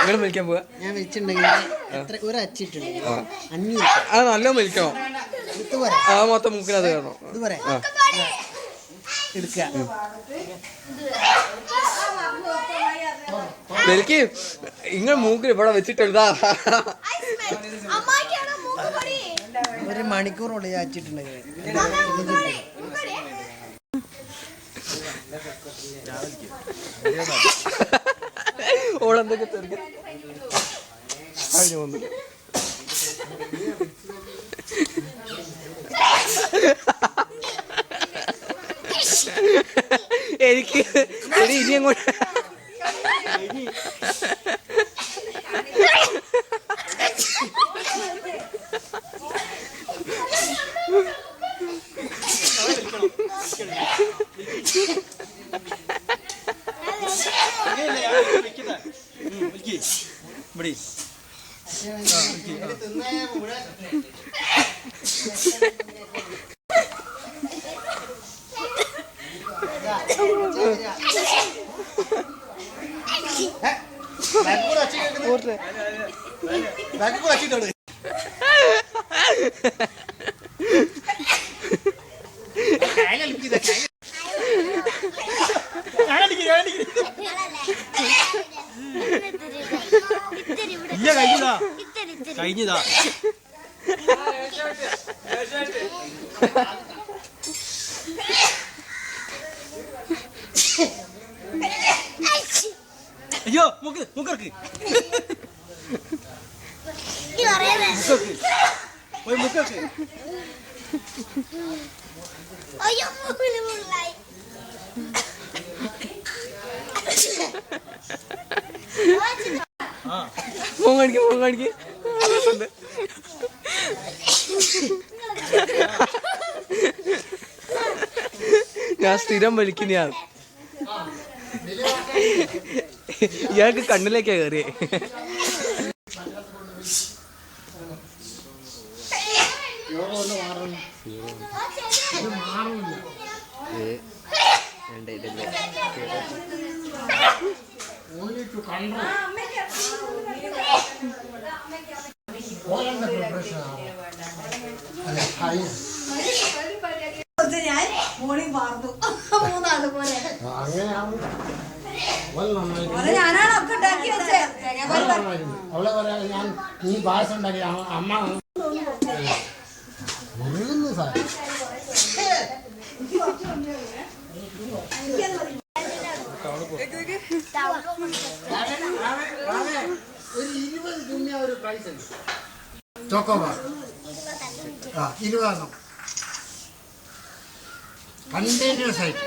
നിങ്ങൾ വിളിക്കാൻ പോവാ? ഞാൻ വിളിച്ചിട്ടുണ്ടെങ്കിൽ ഒരു അച്ചിട്ടുണ്ടെങ്കിൽ 500. അത് നല്ല വിളിക്കണം. ആ മൊത്തം മൂക്കിനത് കാണോ എടുക്ക. എനിക്ക് നിങ്ങൾ മൂക്കിൽ ഇവിടെ വെച്ചിട്ടെഴുതാ. ഒരു മണിക്കൂറുള്ള അച്ചിട്ടുണ്ടെങ്കിൽ ഓളെന്തൊക്കെ തീർക്കും. എനിക്ക് ഇനി അങ്ങോട്ട് കഴിഞ്ഞതാ. അയ്യോ മുക്ക് മുക്കർക്ക് മുക്കർക്ക് മോങ്ങടിക്ക് മോങ്ങടിക്ക്. ഞാൻ സ്ഥിരം വലിക്കുന്നതാണ്. ഇയാൾക്ക് കണ്ണിലേക്കാ കയറിയേ. ഞാൻ മോർണിംഗ് പാർന്നു 3 ആള് പോലെ ഞാനാണ് ഒക്കെ ഉണ്ടാക്കി വെച്ചത്. അവളെ പറയാ ഞാൻ നീ പായസം ഉണ്ടാക്കി അമ്മ സാർ ഒരു 20 തുമ്മിയ ഒരു പ്രൈസ് ഉണ്ട്. ചോക്കോബാർ 20 കണ്ടെയ്നേഴ്സ് ആയിട്ട്.